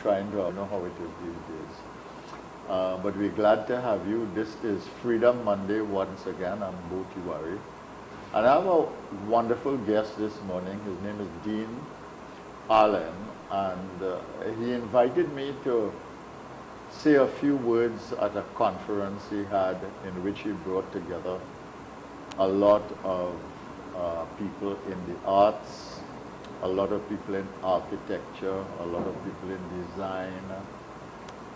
trying to know how it is these days. But we're glad to have you. This is Freedom Monday once again. I'm Bo Tiwari. And I have a wonderful guest this morning. His name is Dean Allen. And he invited me to say a few words at a conference he had in which he brought together a lot of people in the arts, a lot of people in architecture, a lot of people in design,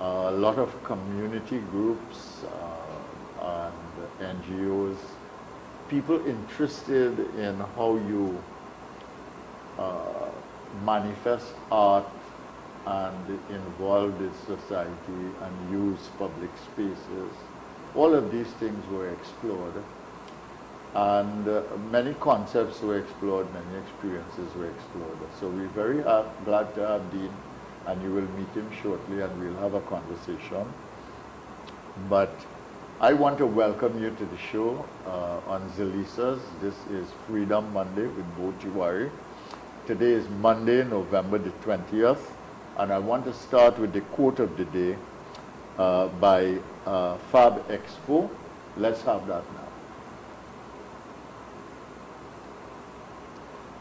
a lot of community groups and NGOs, people interested in how you manifest art and involve the society and use public spaces. All of these things were explored. And many concepts were explored, many experiences were explored. So we're very glad to have Dean, and you will meet him shortly and we'll have a conversation. But I want to welcome you to the show on Zelisas. This is Freedom Monday with Bo Tiwari. Today is Monday, November the 20th, and I want to start with the quote of the day by Fab Expo. Let's have that now.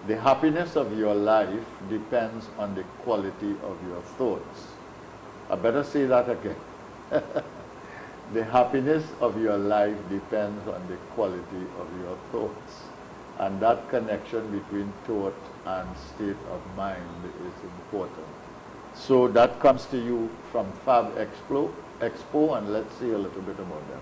The happiness of your life depends on the quality of your thoughts. I better say that again. The happiness of your life depends on the quality of your thoughts. And that connection between thought and state of mind is important. So that comes to you from Fab Expo, and let's see a little bit about them.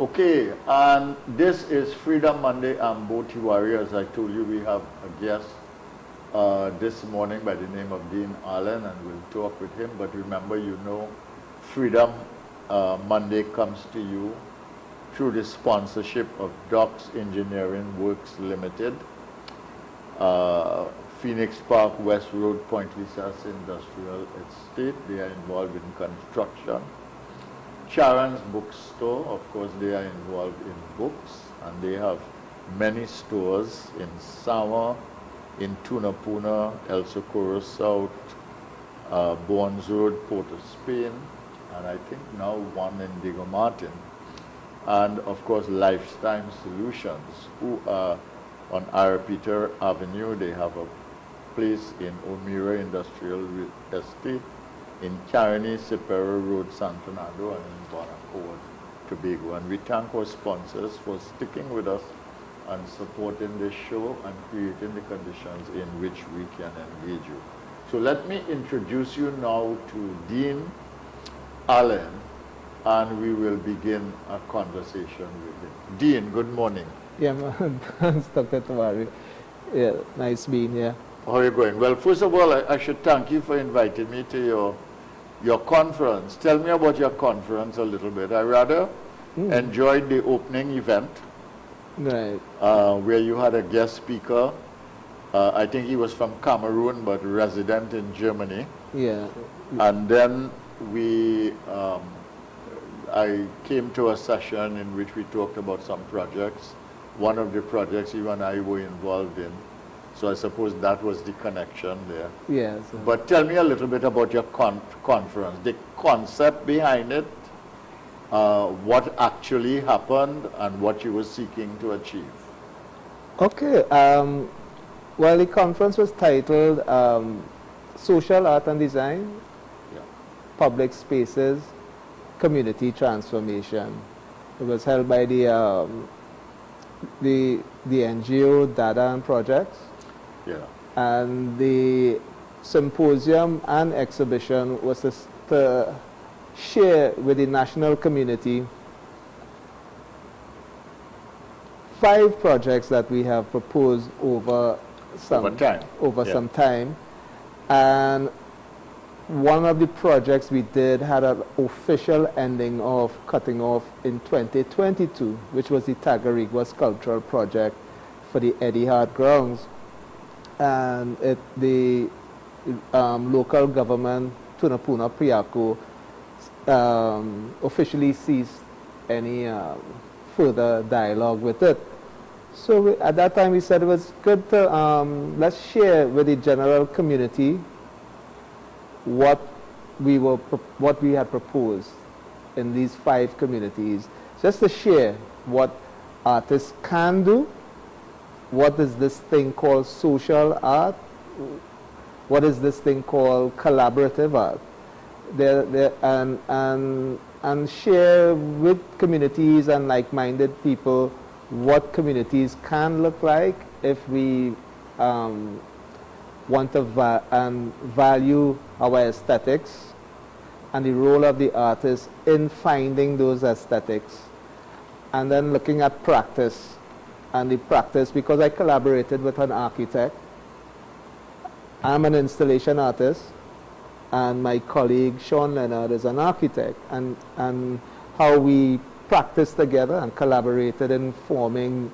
Okay, and this is Freedom Monday. I'm Bo Tiwari. As I told you, we have a guest this morning by the name of Dean Allen, and we'll talk with him. But remember, you know, Freedom Monday comes to you through the sponsorship of Docks Engineering Works Limited, Phoenix Park, West Road, Point Lisas Industrial Estate. They are involved in construction. Charon's Bookstore, of course, they are involved in books, and they have many stores in Sama, in Tunapuna, El Socorro South, Bournes Road, Port of Spain, and I think now one in Diego Martin. And of course, Lifetime Solutions, who are on Arapeter Avenue. They have a place in Omira Industrial Estate, in Caroni, Sepero Road, San Fernando, and in Bonacoa, Tobago. And we thank our sponsors for sticking with us and supporting this show and creating the conditions in which we can engage you. So let me introduce you now to Dean Allen, and we will begin a conversation with him. Dean, good morning. Yeah, thanks, Dr. Tiwari. Yeah, nice being here. How are you going? Well, first of all, I should thank you for inviting me to your conference. Tell me about your conference a little bit. I rather enjoyed the opening event, right, where you had a guest speaker. I think he was from Cameroon, but resident in Germany. Yeah. And then I came to a session in which we talked about some projects. One of the projects you and I were involved in. So I suppose that was the connection there. Yes. But tell me a little bit about your conference, the concept behind it, what actually happened, and what you were seeking to achieve. Okay. Well, the conference was titled Social Art and Design, Public Spaces, Community Transformation. It was held by the NGO Dada and Projects. Yeah. And the symposium and exhibition was to share with the national community 5 projects that we have proposed over some time. And one of the projects we did had an official ending of cutting off in 2022, which was the Tagarigua Sculptural Project for the Eddie Hart grounds. And the local government, Tunapuna Priako, officially ceased any further dialogue with it. So at that time we said it was good to let's share with the general community what we had proposed in these 5 communities, just to share what artists can do, what is this thing called social art, what is this thing called collaborative art, and share with communities and like-minded people what communities can look like if we want to value our aesthetics and the role of the artist in finding those aesthetics, and then looking at practice and the practice, because I collaborated with an architect. I'm an installation artist, and my colleague Sean Leonard is an architect, and how we practiced together and collaborated in forming,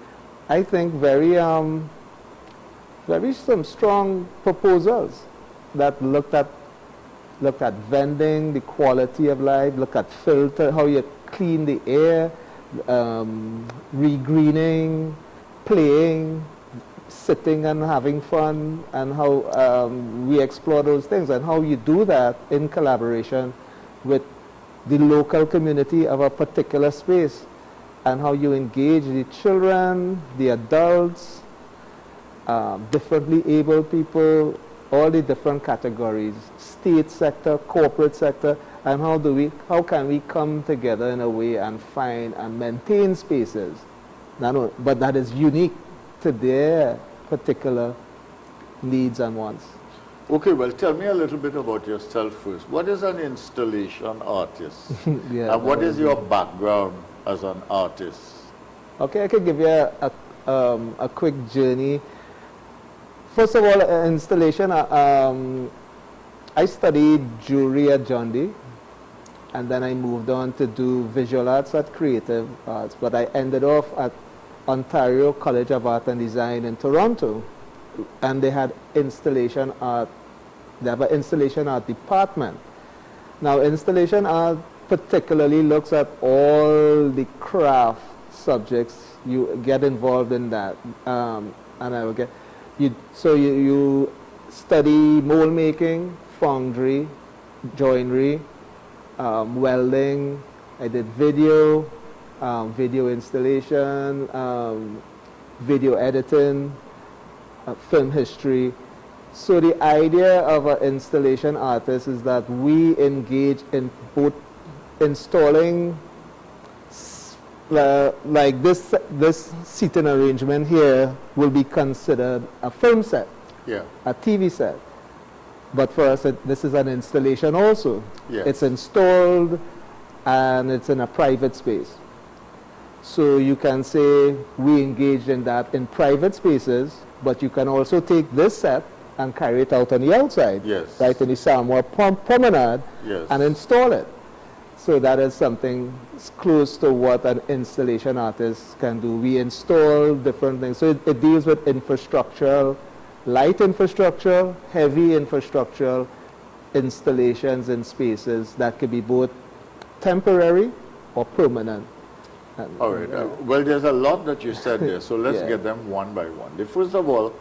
I think, very some strong proposals that looked at vending, the quality of life, look at filter, how you clean the air, regreening, playing, sitting and having fun, and how we explore those things, and how you do that in collaboration with the local community of a particular space, and how you engage the children, the adults, differently abled people, all the different categories, state sector, corporate sector, and how can we come together in a way and find and maintain spaces, but that is unique to their particular needs and wants. Okay, well, tell me a little bit about yourself first. What is an installation artist? Yeah, and what is your background as an artist? Okay, I can give you a quick journey. First of all, installation, I studied jewelry at John Dee, and then I moved on to do visual arts at Creative Arts, but I ended off at Ontario College of Art and Design in Toronto, and they had installation art. They have an installation art department. Now, installation art particularly looks at all the craft subjects. You get involved in that, and I will get you. So you study mold making, foundry, joinery, welding. I did video, video installation, video editing, film history. So the idea of an installation artist is that we engage in both installing, like this seating arrangement here will be considered a film set, a TV set. But for us, this is an installation also. Yes. It's installed and it's in a private space. So you can say we engaged in that in private spaces, but you can also take this set and carry it out on the outside, yes, right in the Samoa promenade, yes, and install it. So that is something close to what an installation artist can do. We install different things. So it deals with infrastructural, light infrastructure, heavy infrastructure installations in spaces that could be both temporary or permanent. All right. Well, there's a lot that you said there, so let's get them one by one. First of all,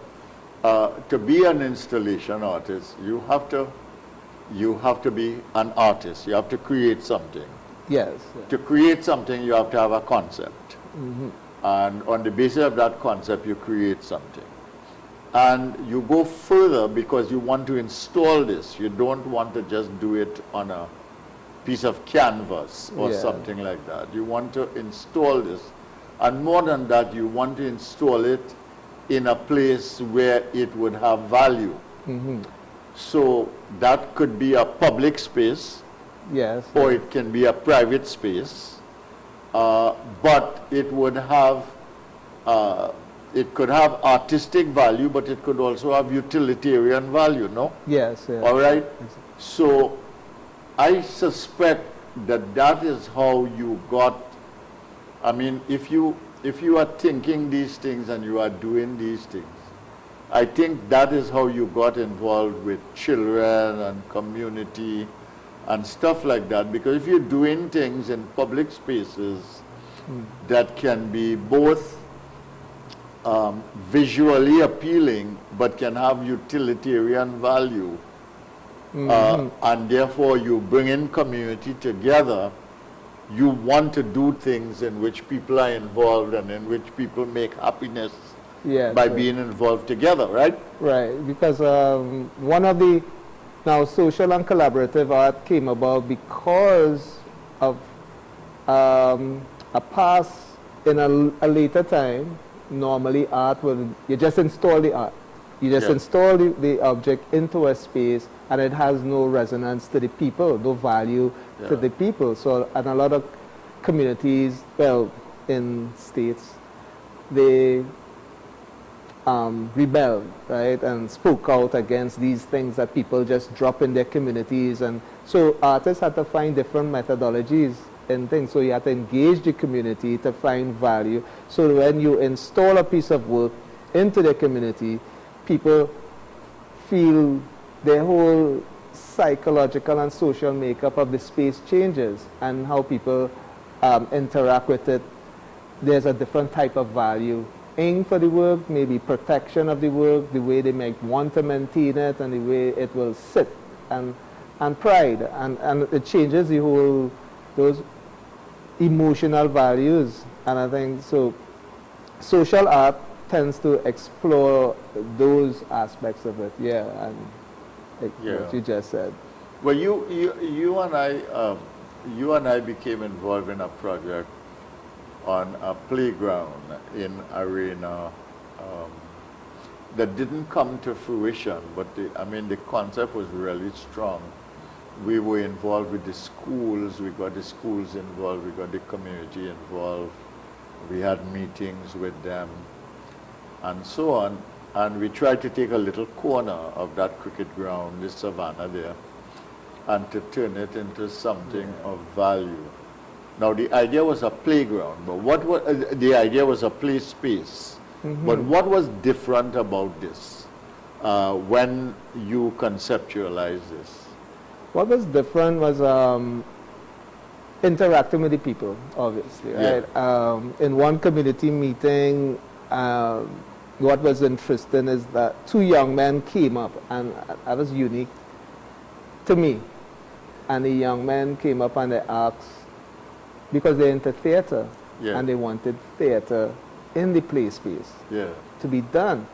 to be an installation artist, you have to be an artist. You have to create something. Yes. To create something, you have to have a concept. Mm-hmm. And on the basis of that concept, you create something. And you go further because you want to install this. You don't want to just do it on a piece of canvas or something like that. You want to install this. And more than that, you want to install it in a place where it would have value. Mm-hmm. So that could be a public space, yes, or it can be a private space, but it would have, it could have artistic value, but it could also have utilitarian value, no? Yes. Yes. All right? So I suspect that that is how you got, I mean, if you are thinking these things and you are doing these things, I think that is how you got involved with children and community and stuff like that, because if you're doing things in public spaces that can be both visually appealing but can have utilitarian value, and therefore you bring in community together, you want to do things in which people are involved and in which people make happiness by being involved together, right? Right, because one of the now social and collaborative art came about because of a past in a later time. Normally art will, you just install the art. You just install the object into a space and it has no resonance to the people, no value to the people. So, and a lot of communities, well, in states, they rebelled, right, and spoke out against these things that people just drop in their communities. And so artists had to find different methodologies and things. So you have to engage the community to find value. So when you install a piece of work into the community, people feel their whole psychological and social makeup of the space changes, and how people interact with it. There's a different type of value for the work, maybe protection of the work, the way they might want to maintain it, and the way it will sit, and pride, and it changes the whole, those emotional values. And I think so social art tends to explore those aspects of it, and what you just said. Well, you and I became involved in a project on a playground in Arena that didn't come to fruition, but the concept was really strong. We were involved with the schools, we got the schools involved, we got the community involved, we had meetings with them, and so on. And we tried to take a little corner of that cricket ground, the savannah there, and to turn it into something of value. Now, the idea was a playground, but what was, the idea was a play space. But what was different about this when you conceptualized this? What was different was interacting with the people, obviously, right? In one community meeting, what was interesting is that two young men came up, and that was unique to me. And the young men came up and they asked, because they're into theater, and they wanted theater in the play space to be done.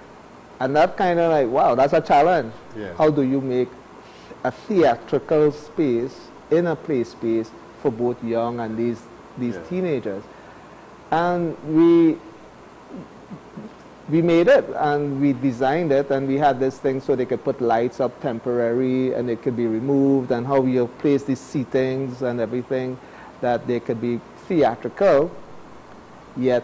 And that kind of like, wow, that's a challenge. How do you make a theatrical space in a play space for both young and these teenagers? And we made it, and we designed it, and we had this thing so they could put lights up temporary and it could be removed, and how we have placed these seatings and everything, that they could be theatrical yet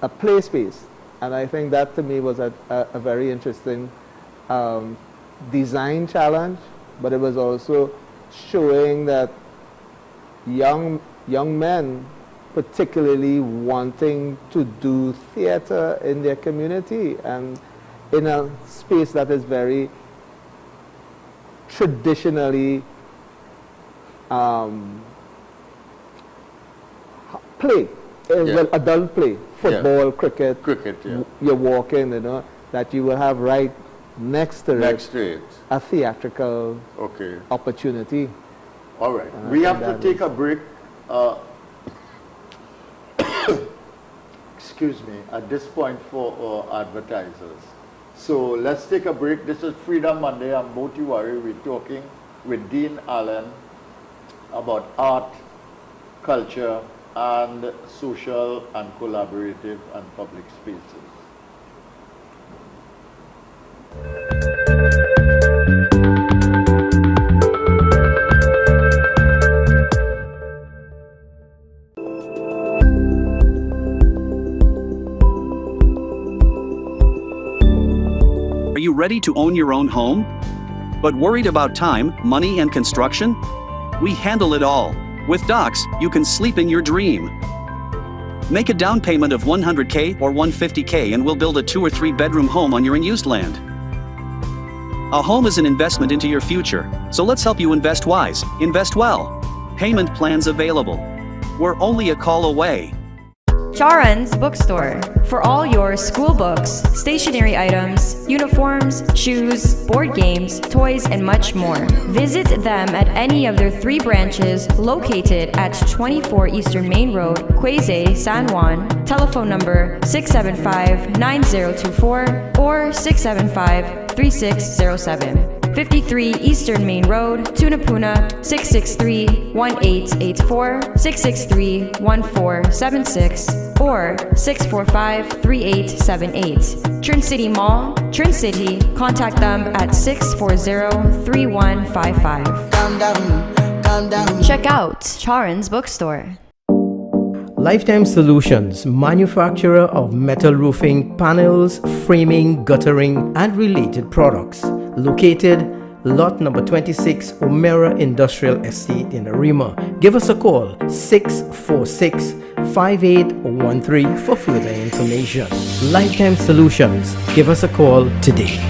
a play space. And I think that to me was a very interesting design challenge, but it was also showing that young men particularly wanting to do theater in their community and in a space that is very traditionally play, well, adult play, football, cricket, you're walking, that you will have right next to it a theatrical opportunity. All right, we have to take a break. Excuse me, at this point for our advertisers. So let's take a break. This is Freedom Monday. I'm Moti Wari. We're talking with Dean Allen about art, culture, and social and collaborative and public spaces. Are you ready to own your own home? But worried about time, money, and construction? We handle it all. With Docs, you can sleep in your dream. Make a down payment of $100K or $150K and we'll build a 2 or 3 bedroom home on your unused land. A home is an investment into your future, so let's help you invest wise, invest well. Payment plans available. We're only a call away. Charan's Bookstore for all your school books, stationery items, uniforms, shoes, board games, toys, and much more. Visit them at any of their 3 branches located at 24 Eastern Main Road, Quezay, San Juan. Telephone number 675-9024 or 675-3607. 53 Eastern Main Road, Tunapuna, 663-1884, 663-1476, or 645-3878. Trin City Mall, Trin City. Contact them at 640-3155. Calm down. Check out Charan's Bookstore. Lifetime Solutions, manufacturer of metal roofing, panels, framing, guttering, and related products. Located lot number 26, Omera Industrial Estate in Arima. Give us a call, 646-5813 for further information. Lifetime Solutions. Give us a call today.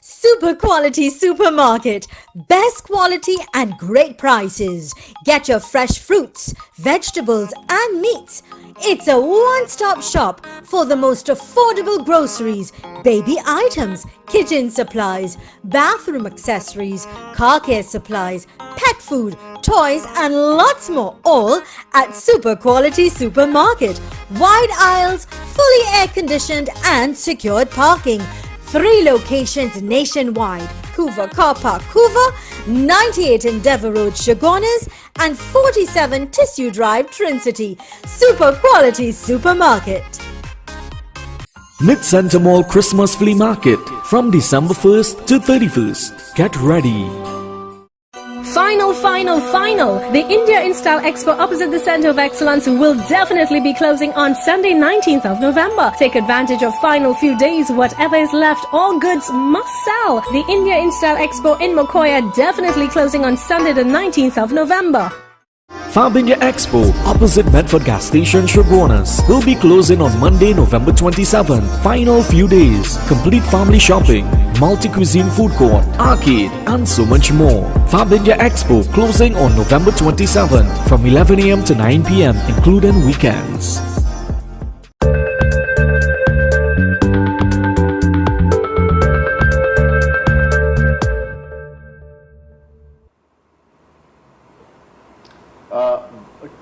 Super quality supermarket. Best quality and great prices. Get your fresh fruits, vegetables and meats. It's a one-stop shop for the most affordable groceries, baby items, kitchen supplies, bathroom accessories, car care supplies, pet food, toys and lots more, all at Super Quality Supermarket. Wide aisles, fully air-conditioned and secured parking. 3 locations nationwide: Couva Car Park, Couva, 98 Endeavour Road, Chagonas, and 47 Tissue Drive, Trin City. Super Quality Supermarket. Mid-Center Mall Christmas Flea Market from December 1st to 31st. Get ready. Final! The India Install Expo opposite the Center of Excellence will definitely be closing on Sunday 19th of November. Take advantage of final few days. Whatever is left, all goods must sell. The India Install Expo in Mokoya definitely closing on Sunday the 19th of November. Fab India Expo opposite Medford Gas Station, Chagonas will be closing on Monday, November 27th. Final few days. Complete family shopping, multi-cuisine food court, arcade, and so much more. Fab India Expo closing on November 27th from 11 AM to 9 PM, including weekends.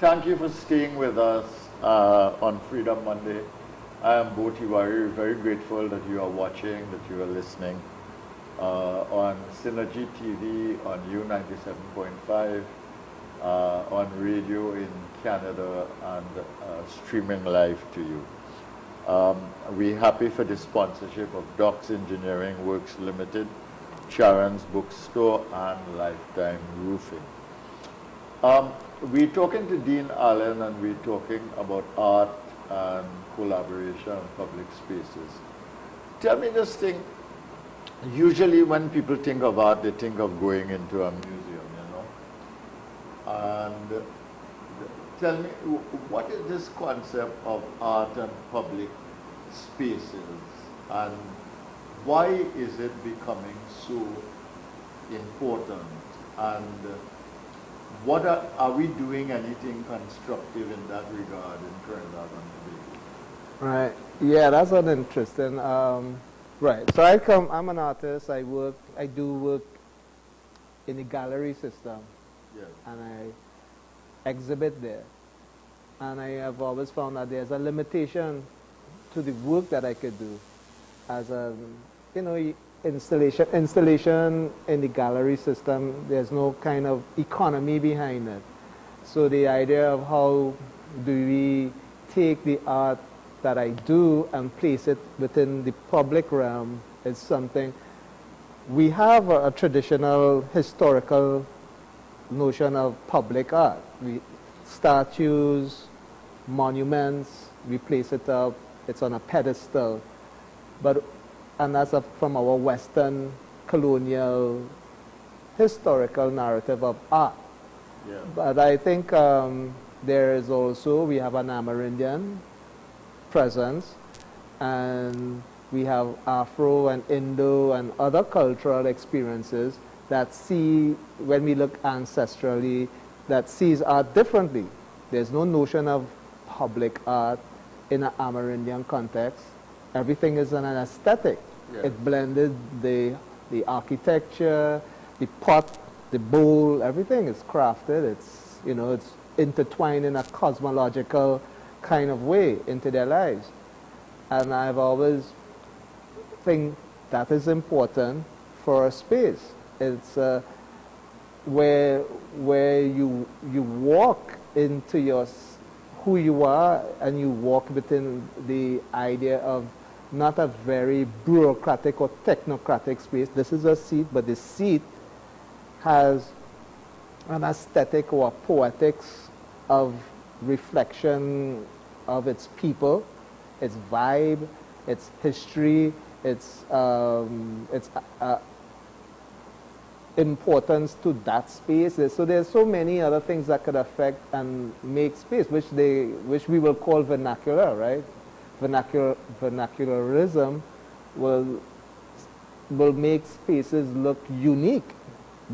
Thank you for staying with us on Freedom Monday. I am Bo Tiwari, very grateful that you are watching, that you are listening on Synergy TV, on U97.5, on radio in Canada, and streaming live to you. We're happy for the sponsorship of Docs Engineering Works Limited, Charan's Bookstore, and Lifetime Roofing. We're talking to Dean Allen, and we're talking about art and collaboration in public spaces. Tell me this thing, usually when people think of art, they think of going into a museum, you know? And tell me, what is this concept of art and public spaces, and why is it becoming so important? And what are we doing anything constructive in that regard in Trinidad and Tobago? Right. Yeah, that's an interesting. Right. So I'm an artist. I do work in the gallery system. Yeah. And I exhibit there. And I have always found that there's a limitation to the work that I could do as a, installation in the gallery system. There's no kind of economy behind it. So the idea of how do we take the art that I do and place it within the public realm is something. We have a traditional historical notion of public art. Statues, monuments, we place it up, it's on a pedestal. And that's from our Western colonial historical narrative of art. Yeah. But I think there is also, we have an Amerindian presence, and we have Afro and Indo and other cultural experiences that see, when we look ancestrally, that sees art differently. There's no notion of public art in an Amerindian context. Everything is an aesthetic. Yeah. It blended the architecture, the pot, the bowl, everything is crafted. It's, you know, it's intertwined in a cosmological kind of way into their lives. And I've always think that is important for a space. It's where you walk into who you are, and you walk within the idea of not a very bureaucratic or technocratic space. This is a seat, but the seat has an aesthetic or poetics of reflection of its people, its vibe, its history, its importance to that space. So there's so many other things that could affect and make space, which we will call vernacular, right? Vernacularism will make spaces look unique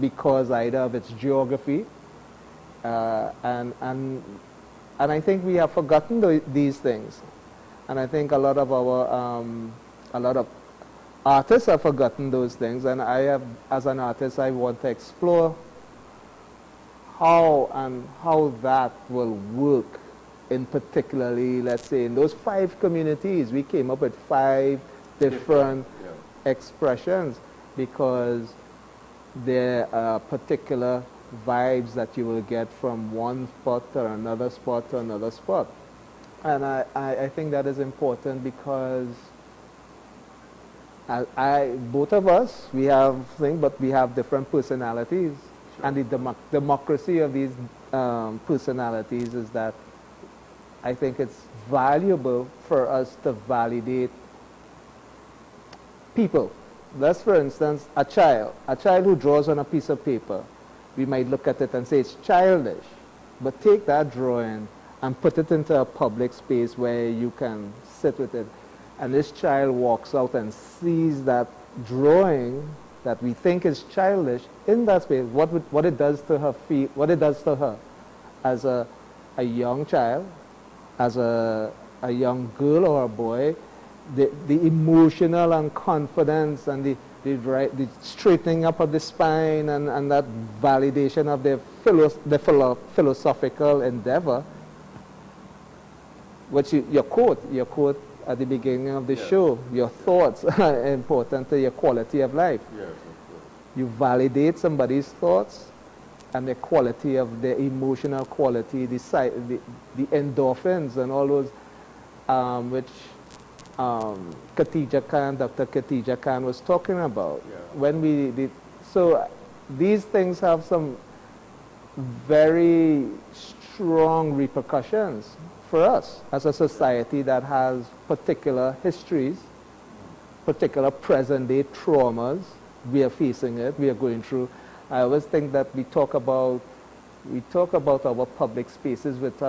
because either of its geography, and I think we have forgotten these things, and I think a lot of artists have forgotten those things, and as an artist, I want to explore how that will work in particularly, let's say, in those 5 communities. We came up with 5 different expressions because there are particular vibes that you will get from one spot to another spot to another spot. And I think that is important because both of us, we have things, but we have different personalities. Sure. And the democracy of these personalities is that I think it's valuable for us to validate people. Thus, for instance, a child who draws on a piece of paper, we might look at it and say it's childish, but take that drawing and put it into a public space where you can sit with it. And this child walks out and sees that drawing that we think is childish in that space, what it does to her feet, what it does to her as a young child, as a young girl or a boy, the emotional and confidence and the straightening up of the spine and that validation of the philosophical endeavor, which your quote at the beginning of the show, your thoughts are important to your quality of life. Yes, of course. You validate somebody's thoughts and the quality of the emotional quality, the endorphins and all those, which Dr. Khatija Khan was talking about. Yeah. So these things have some very strong repercussions for us as a society that has particular histories, particular present-day traumas. We are facing it, we are going through. I always think that we talk about our public spaces with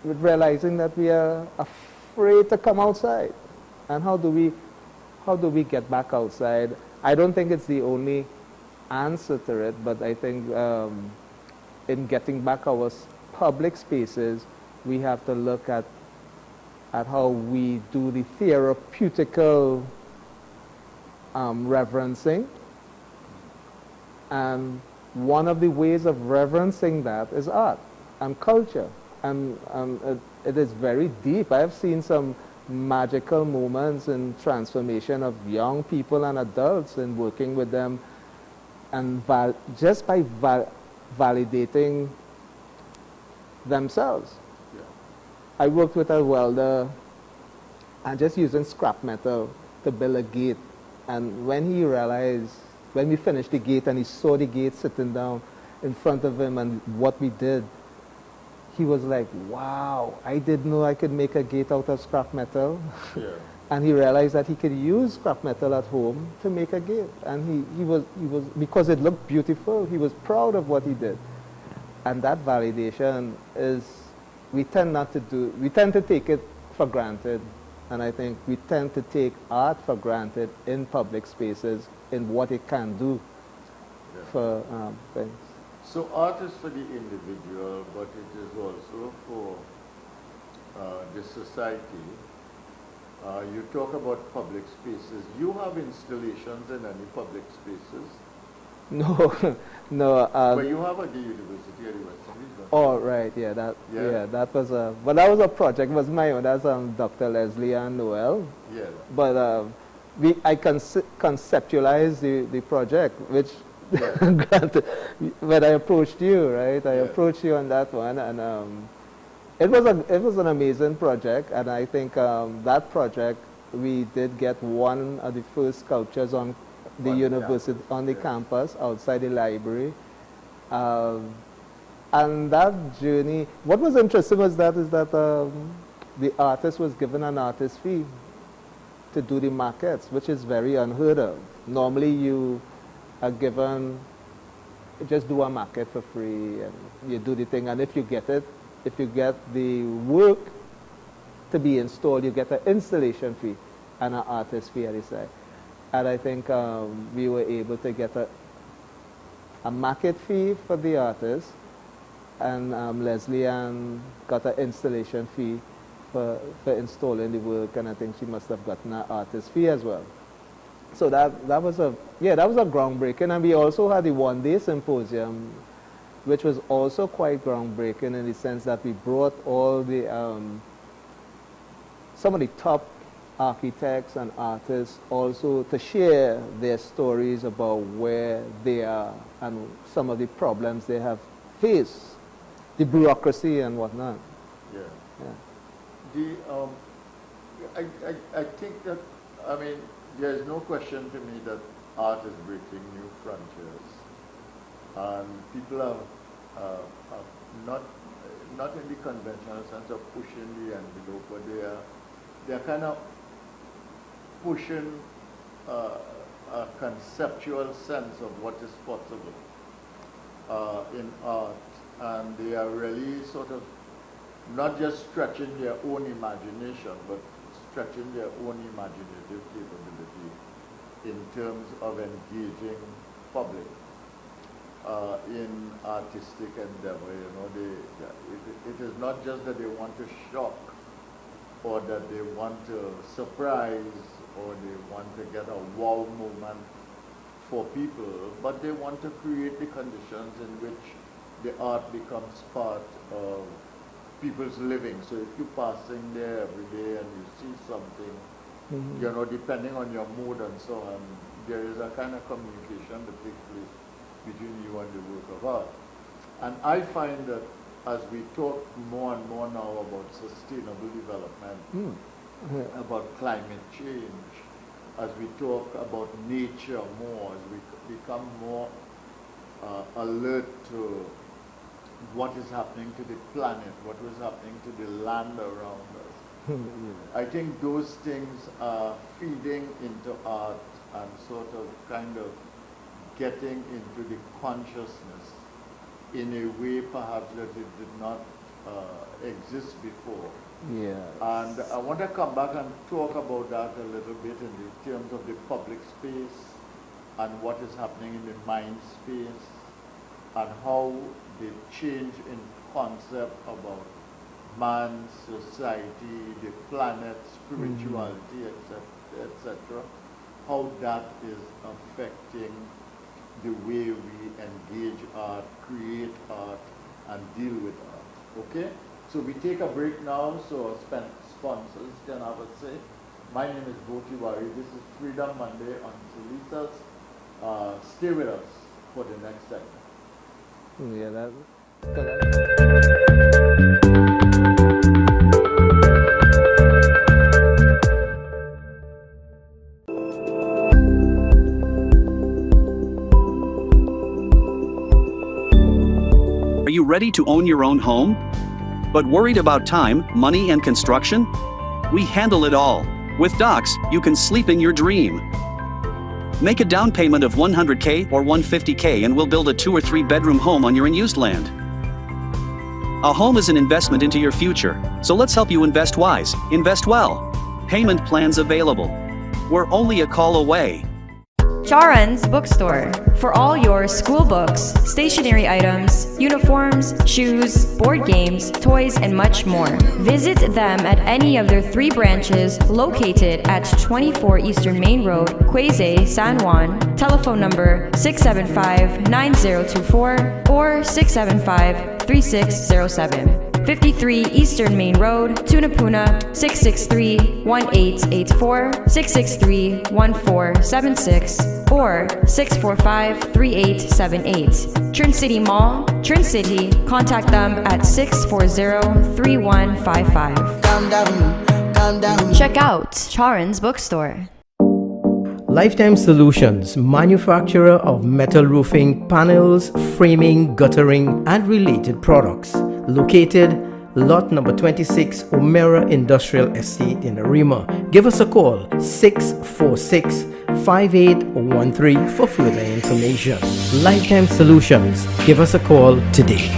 realizing that we are afraid to come outside. And how do we get back outside? I don't think it's the only answer to it, but I think in getting back our public spaces, we have to look at how we do the therapeutical reverencing. And one of the ways of reverencing that is art and culture. And it is very deep. I have seen some magical moments in transformation of young people and adults in working with them, and just by validating themselves. Yeah. I worked with a welder and just using scrap metal to build a gate. And when we finished the gate and he saw the gate sitting down in front of him and what we did, he was like, wow, I didn't know I could make a gate out of scrap metal. Yeah. And he realized that he could use scrap metal at home to make a gate. And he was, because it looked beautiful, he was proud of what he did. And that validation is, we tend to take it for granted. And I think we tend to take art for granted in public spaces, in what it can do for things. So art is for the individual, but it is also for the society. You talk about public spaces. You have installations in any public spaces? No, no. But you have at the university at the West Indies. Oh, right, yeah, that was but that was a project, was my own, that's Dr. Leslie and Noel. Yeah. But I conceptualized the project, which, granted, when I approached you, right, I approached you on that one, and it was an amazing project, and I think that project, we did get one of the first sculptures on the university, on the campus, outside the library. And that journey, what was interesting was that the artist was given an artist fee to do the maquettes, which is very unheard of. Normally you are given, just do a maquette for free, and you do the thing, and if you get the work to be installed, you get an installation fee and an artist fee at the side. And I think we were able to get a maquette fee for the artist, and Leslie Ann got an installation fee for installing the work, and I think she must have gotten an artist fee as well. So that was a groundbreaking, and we also had the one-day symposium, which was also quite groundbreaking in the sense that we brought all the some of the top architects and artists also to share their stories about where they are and some of the problems they have faced, the bureaucracy and whatnot. Yeah. Yeah. I think that, I mean, there is no question to me that art is breaking new frontiers, and people are not in the conventional sense of pushing the envelope, but they're kind of pushing a conceptual sense of what is possible in art, and they are really sort of not just stretching their own imagination, but stretching their own imaginative capability in terms of engaging public in artistic endeavor. You know, it is not just that they want to shock, or that they want to surprise, or they want to get a wow moment for people, but they want to create the conditions in which the art becomes part of people's living. So if you're passing there every day and you see something, you know, depending on your mood and so on, there is a kind of communication that takes place between you and the work of art. And I find that as we talk more and more now about sustainable development, about climate change, as we talk about nature more, as we become more alert to what is happening to the planet, what is happening to the land around us. I think those things are feeding into art and sort of kind of getting into the consciousness in a way perhaps that it did not exist before. Yeah. And I want to come back and talk about that a little bit in the terms of the public space and what is happening in the mind space and how the change in concept about man, society, the planet, spirituality, etc., how that is affecting the way we engage art, create art, and deal with art. Okay? So we take a break now, so our sponsors can have a say. My name is Boti Wari. This is Freedom Monday on Zelisa's. Stay with us for the next segment. Yeah, that's Are you ready to own your own home? But worried about time, money, and construction? We handle it all. With Docs, you can sleep in your dream. Make a down payment of $100K or $150K and we'll build a 2 or 3 bedroom home on your unused land. A home is an investment into your future, so let's help you invest wise, invest well. Payment plans available. We're only a call away. Charan's Bookstore for all your school books, stationery items, uniforms, shoes, board games, toys, and much more. Visit them at any of their 3 branches located at 24 Eastern Main Road, Quezay, San Juan. Telephone number 675-9024 or 675-3607. 53 Eastern Main Road, Tunapuna, 663-1884, 663-1476, or 645-3878. Trin City Mall, Trin City, contact them at 640-3155. Calm down. Check out Charan's Bookstore. Lifetime Solutions, manufacturer of metal roofing, panels, framing, guttering, and related products. Located lot number 26, Omera Industrial Estate in Arima. Give us a call, 646-5813 for further information. Lifetime Solutions. Give us a call today.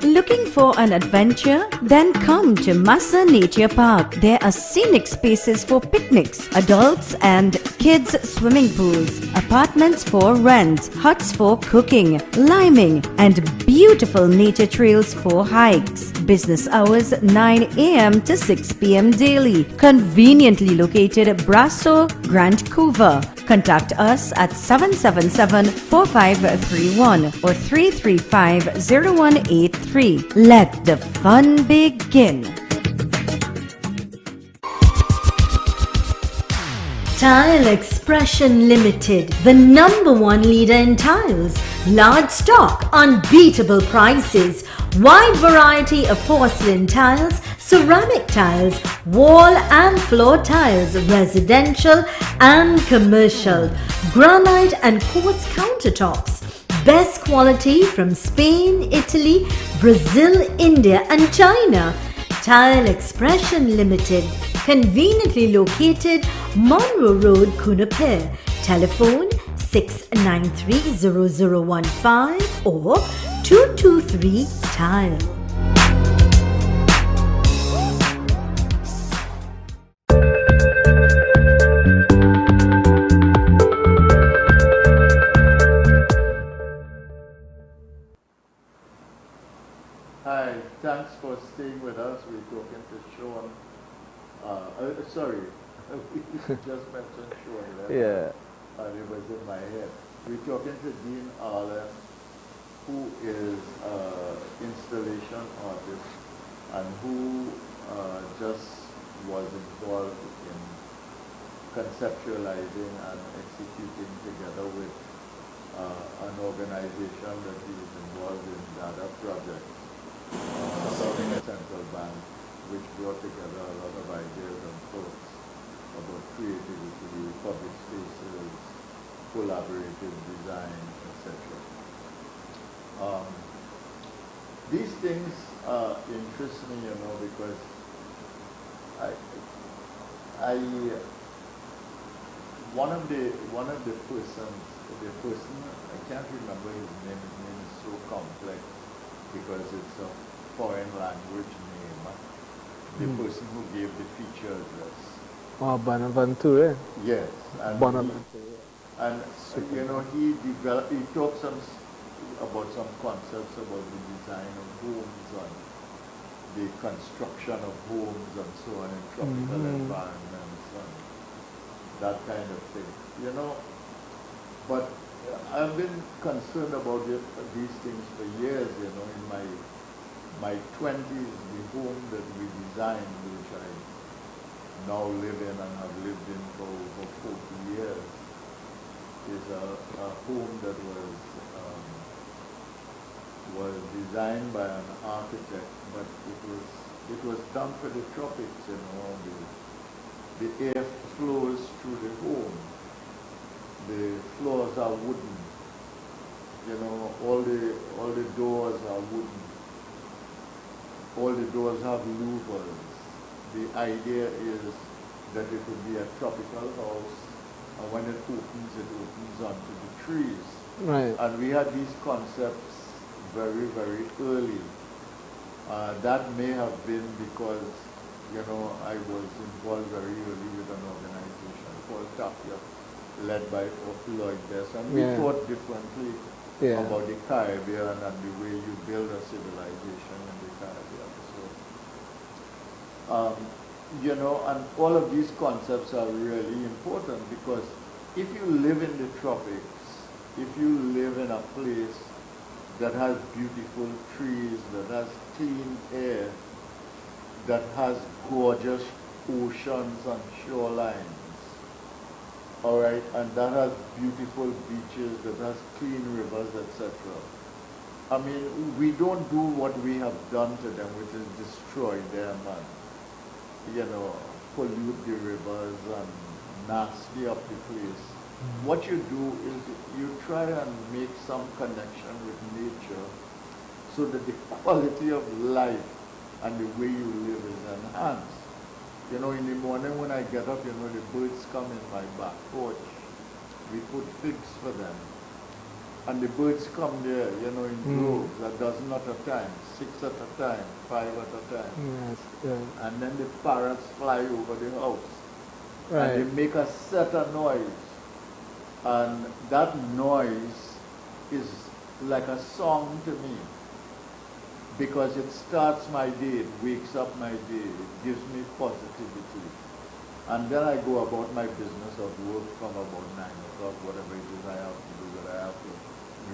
Looking for an adventure? Then come to Massa Nature Park. There are scenic spaces for picnics, adults and kids swimming pools, apartments for rent, huts for cooking, liming, and beautiful nature trails for hikes. Business hours 9 a.m. to 6 p.m. daily. Conveniently located at Brasso, Grand Couva. Contact us at 777-4531 or 335-0183. Let the fun begin. Tile Expression Limited, the #1 leader in tiles. Large stock, unbeatable prices, wide variety of porcelain tiles, ceramic tiles, wall and floor tiles, residential and commercial, granite and quartz countertops. Best quality from Spain, Italy, Brazil, India and China. Tile Expression Limited, conveniently located Monroe Road, Kunapir. Telephone 693-0015 or 223-TILE. Hi, thanks for staying with us. We're talking to Sean. Sorry, we just mentioned Sean. Yeah. And it was in my head. We're talking to Dean Arlen, who is an installation artist and who just was involved in conceptualizing and executing together with an organization that he was involved in, Data Project, Southern Central Bank, which brought together a lot of ideas and thoughts about creativity, public spaces, collaborative design, etc. These things interest me, because one of the persons, I can't remember his name. His name is so complex because it's a foreign language name. The person who gave the feature address. Oh, Bonaventure. Yes. And Bonaventure. he talks about some concepts about the design of homes and the construction of homes and so on in tropical environments and that kind of thing. But I've been concerned about these things for years, in my 20s, the home that we designed, which I now live in and have lived in for over 40 years, is a home that was designed by an architect, but it was done for the tropics, The air flows through the home. The floors are wooden. All the doors are wooden. All the doors have louvers. The idea is that it would be a tropical house, and when it opens onto the trees. Right. And we had these concepts very, very early. That may have been because, I was involved very early with an organization called TAPIA, led by Lloyd Best, and we thought differently about the Caribbean and the way you build a civilization in the Caribbean. So, and all of these concepts are really important, because if you live in the tropics, if you live in a place that has beautiful trees, that has clean air, that has gorgeous oceans and shorelines, all right, and that has beautiful beaches, that has clean rivers, etc. I mean, we don't do what we have done to them, which is destroy them and, pollute the rivers and nasty up the place. What you do is you try and make some connection with nature so that the quality of life and the way you live is enhanced. In the morning when I get up, the birds come in my back porch. We put figs for them. And the birds come there, in droves, a dozen at a time, 6 at a time, 5 at a time. Yes, yeah. And then the parrots fly over the house. Right. And they make a set of noise. And that noise is like a song to me, because it starts my day, it wakes up my day, it gives me positivity. And then I go about my business of work from about 9 o'clock, whatever it is I have to do, that I have to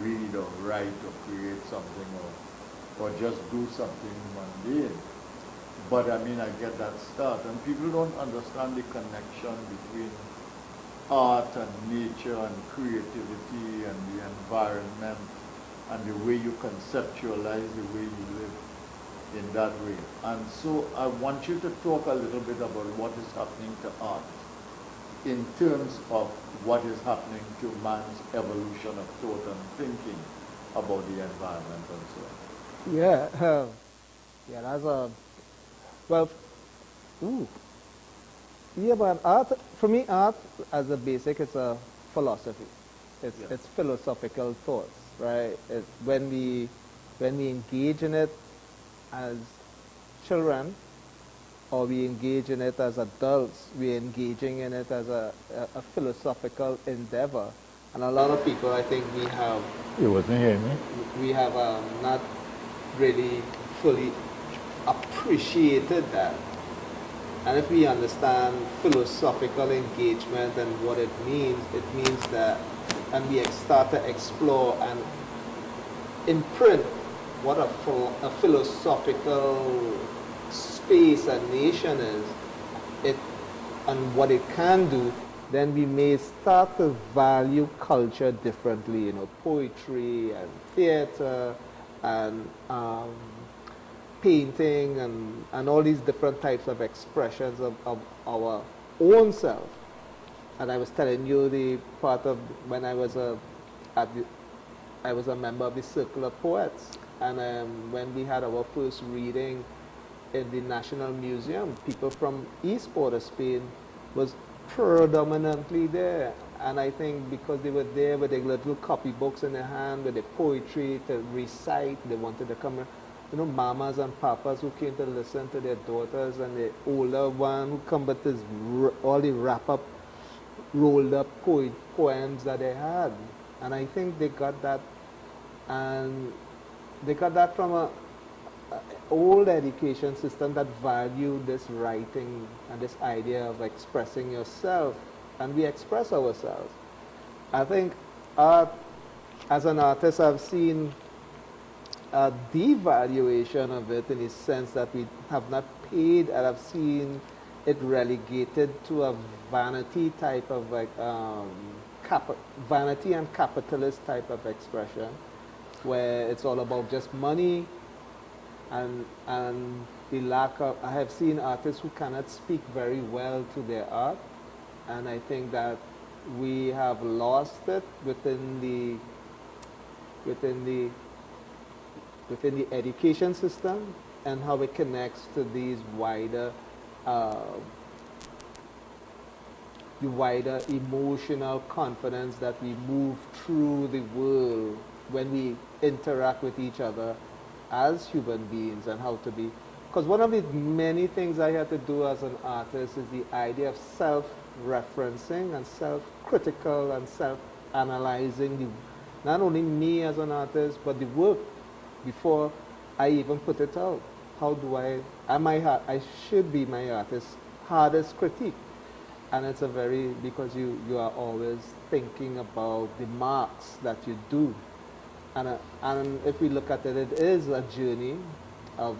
read or write or create something or just do something mundane. But I mean, I get that start. And people don't understand the connection between art and nature and creativity and the environment and the way you conceptualize the way you live in that way. And so I want you to talk a little bit about what is happening to art in terms of what is happening to man's evolution of thought and thinking about the environment and so on. Yeah, that's a, well, yeah, but art, for me, art as a basic, it's a philosophy. It's philosophical thoughts, right? When we engage in it as children, or we engage in it as adults, we're engaging in it as a philosophical endeavor. And a lot of people, I think, we have... You wasn't hearing me? We have not really fully appreciated that. And if we understand philosophical engagement and what it means that, and we start to explore and imprint what a philosophical space and nation is, and what it can do, then we may start to value culture differently, poetry and theater and painting and all these different types of expressions of our own self. And I was telling you the part of when I was a member of the Circle of Poets, and when we had our first reading in the National Museum, people from East Port of Spain was predominantly there. And I think because they were there with their little copybooks in their hand, with their poetry to recite, they wanted to come, mamas and papas who came to listen to their daughters, and the older one who come with this, all the wrap-up, rolled-up poems that they had. And I think they got that, and they got that from a old education system that valued this writing and this idea of expressing yourself, and we express ourselves. I think art, as an artist, I've seen a devaluation of it in the sense that we have not paid, and I've seen it relegated to a vanity type of vanity and capitalist type of expression, where it's all about just money and the lack of, I have seen artists who cannot speak very well to their art, and I think that we have lost it within the education system and how it connects to these wider the wider emotional confidence that we move through the world when we interact with each other as human beings and how to be. Because one of the many things I had to do as an artist is the idea of self-referencing and self-critical and self-analyzing not only me as an artist, but the work before I even put it out. How do I should be my artist's hardest critique. And it's because you are always thinking about the marks that you do. And if we look at it, it is a journey of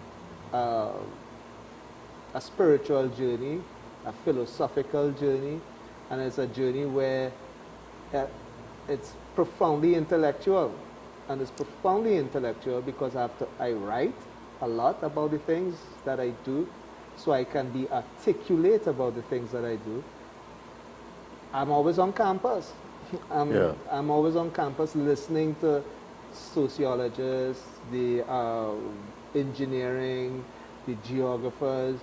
a spiritual journey, a philosophical journey, and it's a journey where it's profoundly intellectual. And it's profoundly intellectual because I write a lot about the things that I do, so I can be articulate about the things that I do. I'm always on campus. I'm always on campus listening to sociologists, the engineering, the geographers,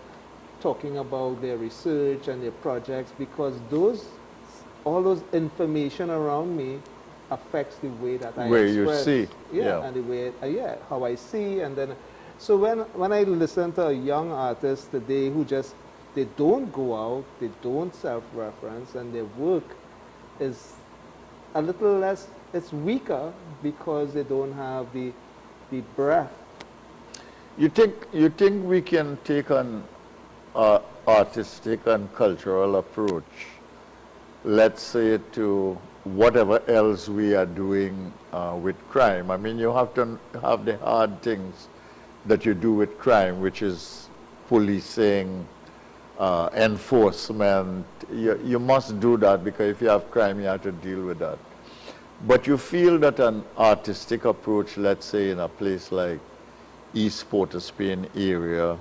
talking about their research and their projects, because all those information around me affects the way that I express. You see. And the way, how I see. And then, so when I listen to a young artist today who they don't go out, they don't self-reference, and their work is a little less, it's weaker because they don't have the breadth. You think we can take an artistic and cultural approach, let's say, to whatever else we are doing with crime? I mean, you have to have the hard things that you do with crime, which is policing, enforcement. You must do that, because if you have crime, you have to deal with that. But you feel that an artistic approach, let's say in a place like East Port-of-Spain area,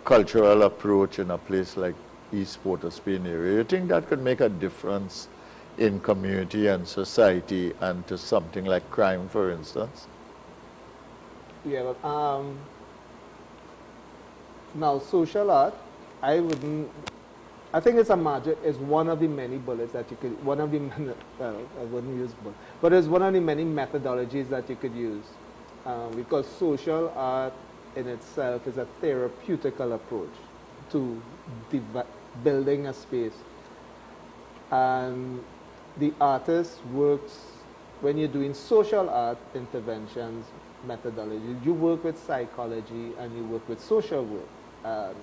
cultural approach in a place like East Port-of-Spain area, you think that could make a difference in community and society, and to something like crime, for instance? Yeah, but now social art, I think it's it's one of the many bullets that you could, well, I wouldn't use bullet, but it's one of the many methodologies that you could use, because social art in itself is a therapeutical approach to building a space. And the artist works, when you're doing social art interventions, methodology, you work with psychology and you work with social work.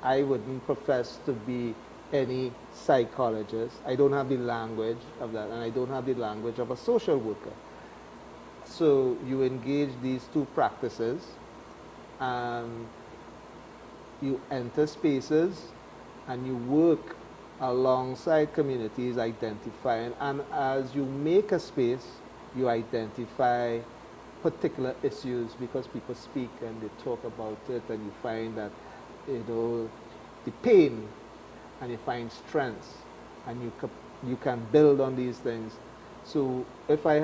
I wouldn't profess to be any psychologist. I don't have the language of that, and I don't have the language of a social worker. So you engage these two practices, and you enter spaces, and you work alongside communities identifying, and as you make a space, you identify particular issues, because people speak and they talk about it, and you find that, the pain, and you find strengths, and you can build on these things. So if I'm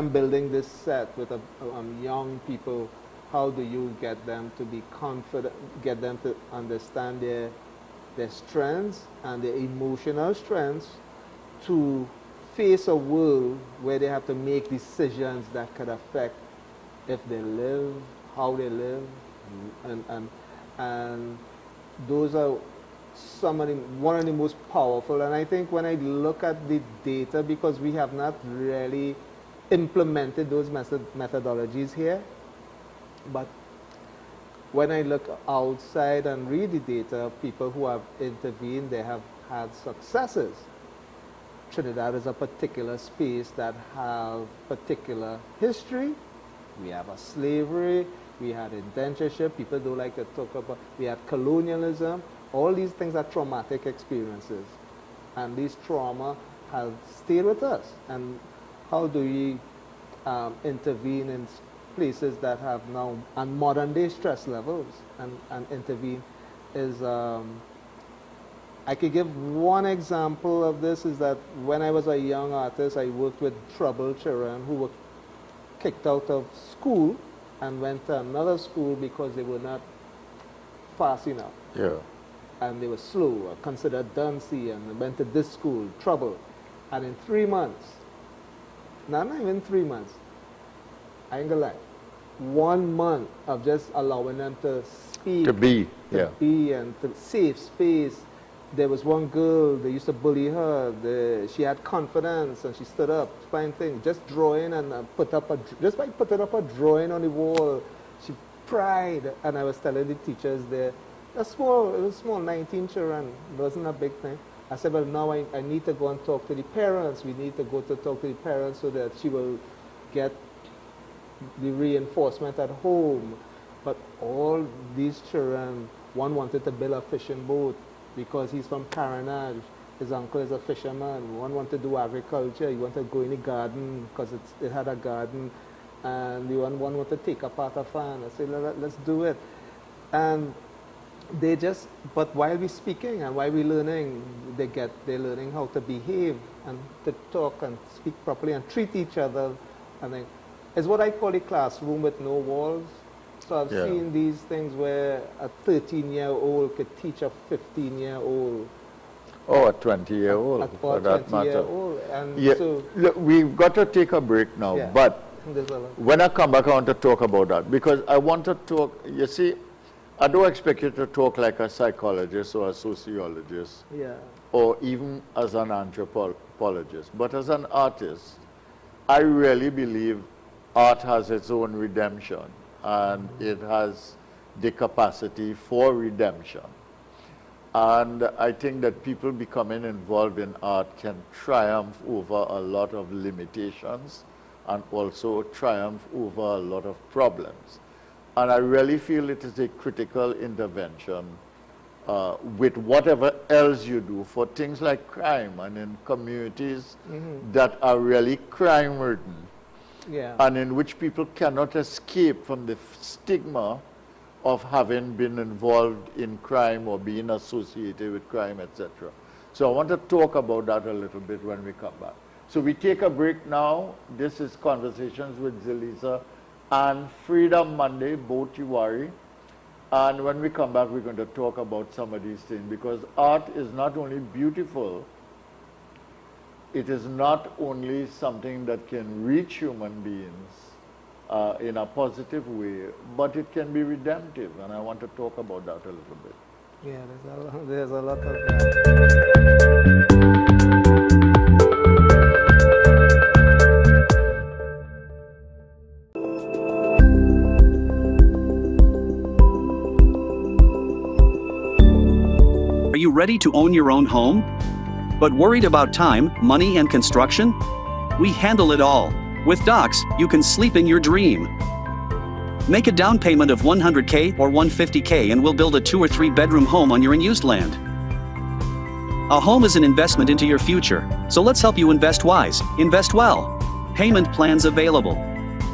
building this set with young people, how do you get them to be confident, get them to understand their strengths and their emotional strengths, to face a world where they have to make decisions that could affect if they live, how they live, and those are one of the most powerful. And I think when I look at the data, because we have not really implemented those methodologies here, but when I look outside and read the data, people who have intervened, they have had successes. Trinidad is a particular space that have particular history. We have a slavery, we had indentureship, people don't like to talk about, we had colonialism. All these things are traumatic experiences, and these trauma have stayed with us. And how do we intervene in places that have now and modern day stress levels, and intervene is, I could give one example of this, is that when I was a young artist, I worked with troubled children who were kicked out of school and went to another school because they were not fast enough. Yeah. And they were slow, or considered duncy, and went to this school, trouble. And in 3 months, not even 3 months. I ain't gonna lie. 1 month of just allowing them to speak. To be And to safe space. There was one girl, they used to bully her. She had confidence and she stood up, fine thing. Just drawing and just by putting up a drawing on the wall, she cried. And I was telling the teachers there, it was small, 19 children. It wasn't a big thing. I said, well, now I need to go and talk to the parents. We need to go to talk to the parents so that she will get the reinforcement at home. But all these children, one wanted to build a fishing boat because he's from Paranage. His uncle is a fisherman. One wanted to do agriculture. He wanted to go in the garden because it had a garden. And the one wanted to take apart a farm. I said, let's do it. And but while we're speaking and while we're learning, they're learning how to behave and to talk and speak properly and treat each other. And it's what I call a classroom with no walls. So I've seen these things where a 13-year-old could teach a 15-year-old. Or a 20-year-old, for that matter. Look, we've got to take a break now, but when I come back, I want to talk about that, because I want to talk, you see, I don't expect you to talk like a psychologist or a sociologist, or even as an anthropologist, but as an artist, I really believe art has its own redemption. And it has the capacity for redemption. And I think that people becoming involved in art can triumph over a lot of limitations and also triumph over a lot of problems. And I really feel it is a critical intervention with whatever else you do for things like crime and in communities that are really crime-ridden. And in which people cannot escape from the stigma of having been involved in crime or being associated with crime, etc. So I want to talk about that a little bit when we come back. So we take a break now. This is Conversations with Zelisa and Freedom Monday, both Tiwari. And when we come back, we're going to talk about some of these things, because art is not only beautiful, it is not only something that can reach human beings in a positive way, but it can be redemptive, and I want to talk about that a little bit. Yeah, there's a lot of that. Are you ready to own your own home? But worried about time, money, and construction? We handle it all. With Docs, you can sleep in your dream. Make a down payment of $100K or $150K and we'll build a 2 or 3 bedroom home on your unused land. A home is an investment into your future, so let's help you invest wise, invest well. Payment plans available.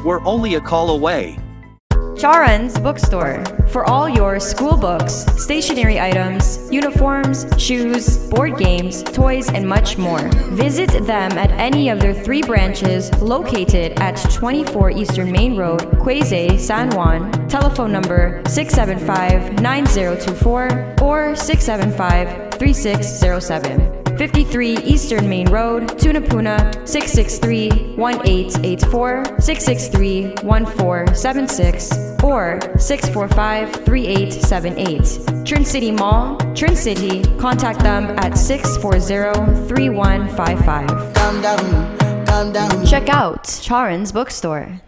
We're only a call away. Charan's Bookstore for all your school books, stationery items, uniforms, shoes, board games, toys, and much more. Visit them at any of their 3 branches located at 24 Eastern Main Road, Quezay, San Juan. Telephone number 675-9024 or 675-3607. 53 Eastern Main Road, Tunapuna, 663-1884, 663-1476, or 645-3878. Trin City Mall, Trin City. Contact them at 640-3155. Calm down. Check out Charan's Bookstore.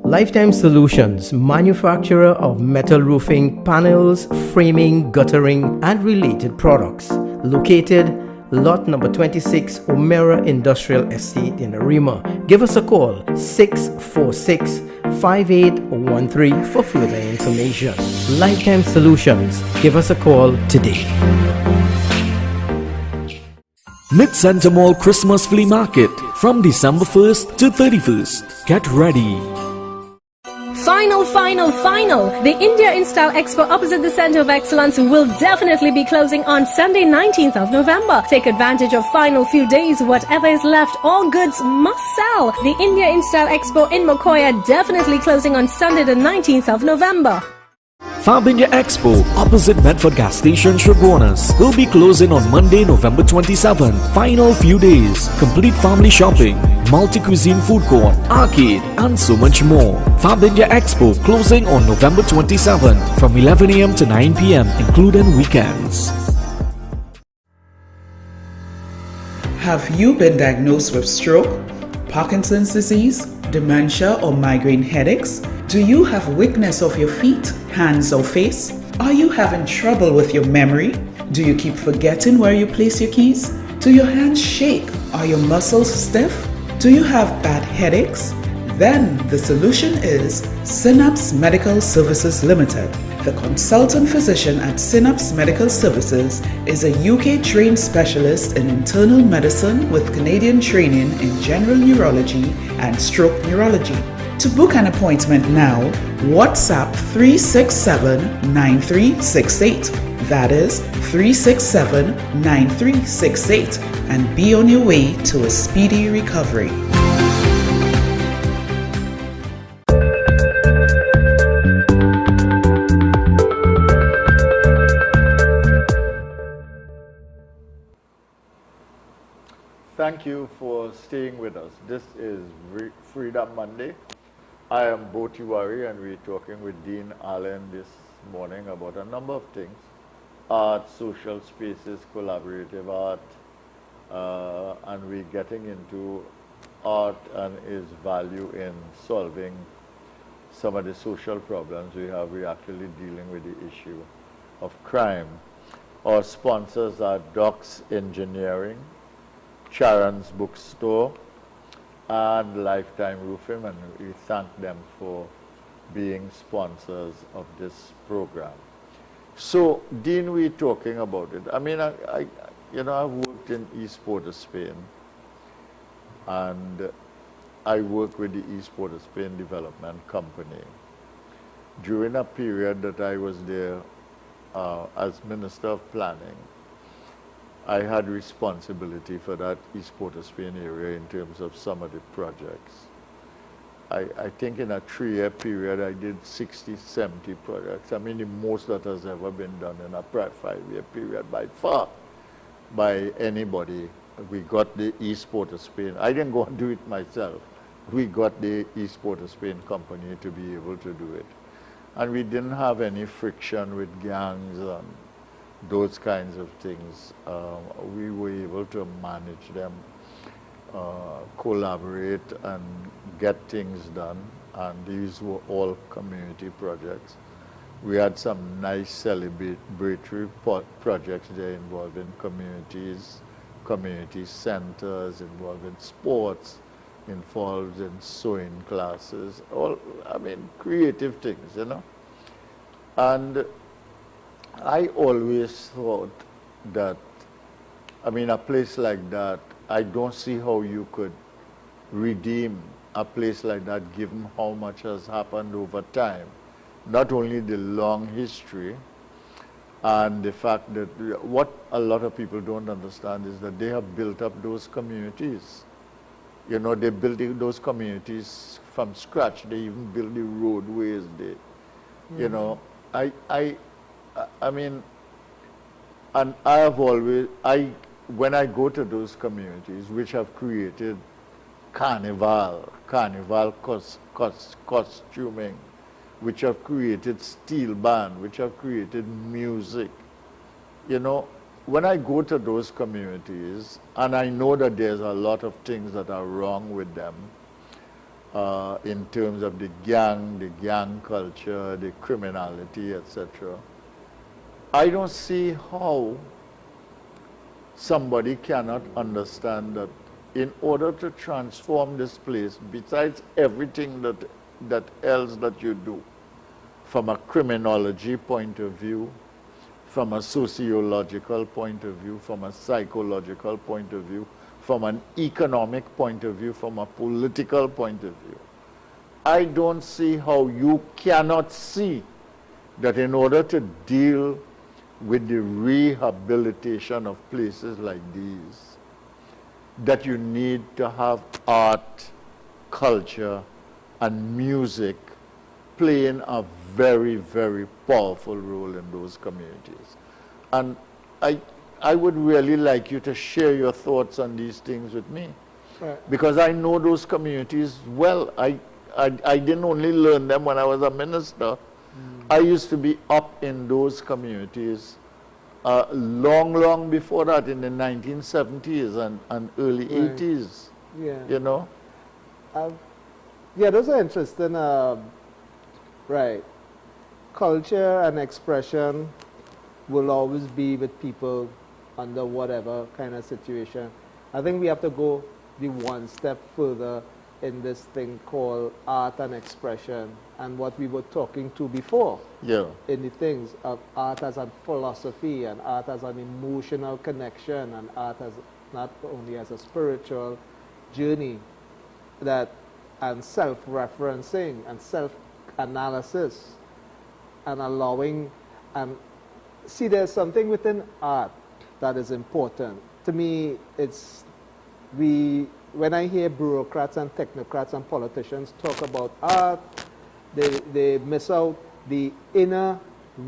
Lifetime Solutions, manufacturer of metal roofing, panels, framing, guttering, and related products. Located lot number 26, Omera Industrial Estate in Arima. Give us a call, 646-5813 for further information. Lifetime Solutions. Give us a call today. Mid-Center Mall Christmas Flea Market from December 1st to 31st. Get ready. Final! The India Install Expo opposite the Center of Excellence will definitely be closing on Sunday 19th of November. Take advantage of final few days. Whatever is left, all goods must sell. The India Install Expo in Mokoya definitely closing on Sunday the 19th of November. Fab India Expo, opposite Medford Gas Station, Shogunas, will be closing on Monday, November 27. Final few days. Complete family shopping, multi-cuisine food court, arcade, and so much more. Fab India Expo closing on November 27 from 11 a.m. to 9 p.m. including weekends. Have you been diagnosed with stroke, Parkinson's disease, dementia, or migraine headaches? Do you have weakness of your feet, hands, or face? Are you having trouble with your memory? Do you keep forgetting where you place your keys? Do your hands shake? Are your muscles stiff? Do you have bad headaches? Then the solution is Synapse Medical Services Limited. The consultant physician at Synapse Medical Services is a UK-trained specialist in internal medicine with Canadian training in general neurology and stroke neurology. To book an appointment now, WhatsApp 367-9368. That is 367-9368, and be on your way to a speedy recovery. Thank you for staying with us. This is Freedom Monday. I am Bo Tiwari, and we're talking with Dean Allen this morning about a number of things. Art, social spaces, collaborative art, and we're getting into art and its value in solving some of the social problems we have. We're actually dealing with the issue of crime. Our sponsors are Docs Engineering, Charon's Bookstore, and Lifetime Roofing, and we thank them for being sponsors of this program. So, Dean, we're talking about it. I mean, I've worked in East Port of Spain, and I work with the East Port of Spain Development Company. During a period that I was there as Minister of Planning, I had responsibility for that East Port of Spain area in terms of some of the projects. I think in a 3-year period, I did 60, 70 projects. I mean, the most that has ever been done in a 5-year period by far by anybody. We got the East Port of Spain. I didn't go and do it myself. We got the East Port of Spain company to be able to do it. And we didn't have any friction with gangs and those kinds of things. We were able to manage them, collaborate, and get things done. And these were all community projects. We had some nice celebratory projects there involving communities, community centers, involving sports, involved in sewing classes, creative things, you know. And I always thought that, a place like that, I don't see how you could redeem a place like that given how much has happened over time. Not only the long history and the fact that what a lot of people don't understand is that they have built up those communities. You know, they built those communities from scratch. They even built the roadways. You know, and I have always, when I go to those communities which have created carnival costuming, which have created steel band, which have created music, you know, when I go to those communities, and I know that there's a lot of things that are wrong with them, in terms of the gang culture, the criminality, etc. I don't see how somebody cannot understand that in order to transform this place, besides everything that else that you do, from a criminology point of view, from a sociological point of view, from a psychological point of view, from an economic point of view, from a political point of view, I don't see how you cannot see that in order to deal with the rehabilitation of places like these, that you need to have art, culture, and music playing a very, very powerful role in those communities. And I would really like you to share your thoughts on these things with me. Right. Because I know those communities well. I didn't only learn them when I was a minister. I used to be up in those communities long before that, in the 1970s and early 80s. Yeah. You know? Yeah, those are interesting. Right. Culture and expression will always be with people under whatever kind of situation. I think we have to go the one step further in this thing called art and expression, and what we were talking to before. Yeah. In the things of art as a philosophy, and art as an emotional connection, and art as not only as a spiritual journey, that and self-referencing and self-analysis and allowing, and see, there's something within art that is important. To me, it's, when I hear bureaucrats and technocrats and politicians talk about art, they miss out the inner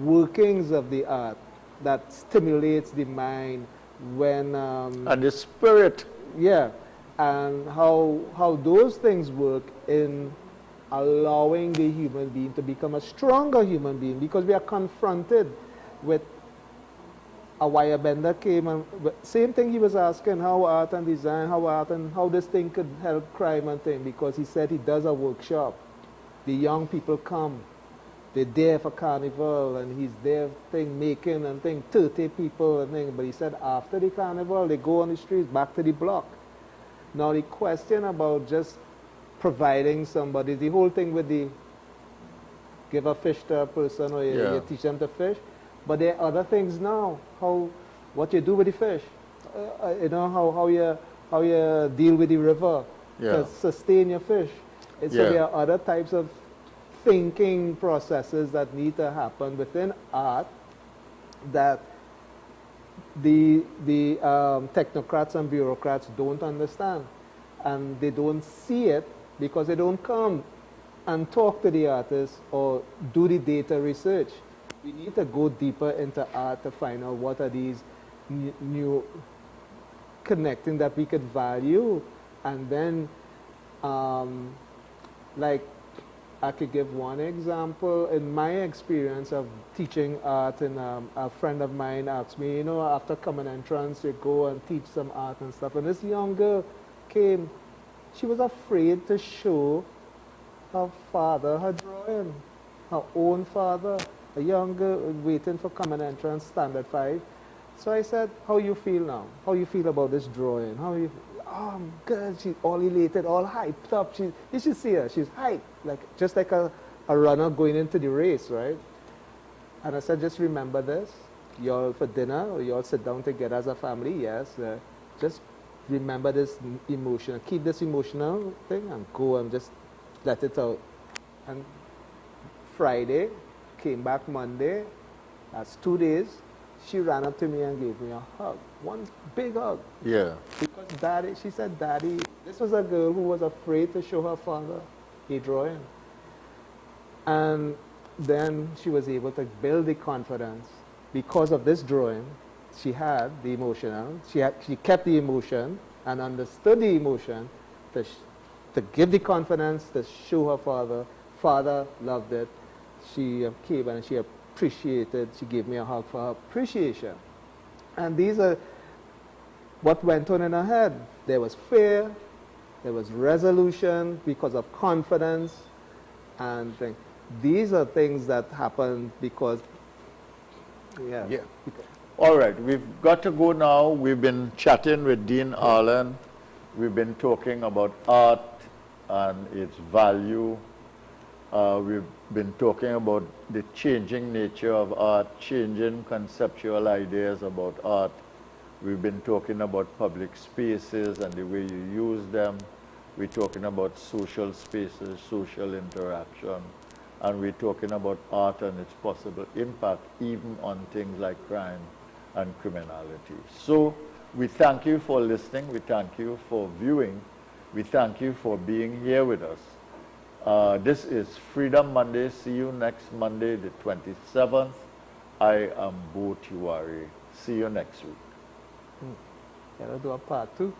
workings of the art that stimulates the mind when... and the spirit. Yeah, and how those things work in allowing the human being to become a stronger human being, because we are confronted with a wire bender came, and same thing he was asking, how art and design, how art and how this thing could help crime and thing, because he said he does a workshop. The young people come, they're there for carnival, and he's there thing making and thing, 30 people and thing, but he said after the carnival, they go on the streets, back to the block. Now the question about just providing somebody, the whole thing with the give a fish to a person or you teach them to fish, but there are other things now, what you do with the fish, you know, how you deal with the river to sustain your fish. And so there are other types of thinking processes that need to happen within art that the technocrats and bureaucrats don't understand, and they don't see it because they don't come and talk to the artists or do the data research. We need to go deeper into art to find out what are these new connecting that we could value, and then like I could give one example. In my experience of teaching art, and a friend of mine asked me, you know, after common entrance, you go and teach some art and stuff. And this young girl came, she was afraid to show her father her drawing, her own father, a young girl waiting for common entrance, standard 5. So I said, how you feel now? How you feel about this drawing? How you? Oh, I'm good. She's all elated, all hyped up. You should see her. She's hyped, just like a runner going into the race, right? And I said, just remember this. Y'all for dinner, or y'all sit down together as a family, yes. Just remember this emotion. Keep this emotional thing and go and just let it out. And Friday, came back Monday. That's 2 days. She ran up to me and gave me a hug. One big hug. Yeah. Because Daddy, she said, Daddy, this was a girl who was afraid to show her father a drawing. And then she was able to build the confidence because of this drawing. She had the emotional, she kept the emotion and understood the emotion to give the confidence to show her father. Father loved it. She came and she appreciated, she gave me a hug for her appreciation. And these are what went on in her head. There was fear, there was resolution because of confidence, and these are things that happen because, All right, we've got to go now. We've been chatting with Dean Arlen. We've been talking about art and its value. We've been talking about the changing nature of art, changing conceptual ideas about art. We've been talking about public spaces and the way you use them. We're talking about social spaces, social interaction. And we're talking about art and its possible impact even on things like crime and criminality. So we thank you for listening. We thank you for viewing. We thank you for being here with us. This is Freedom Monday. See you next Monday, the 27th. I am Bo Tiwari. See you next week. Can I do a part 2?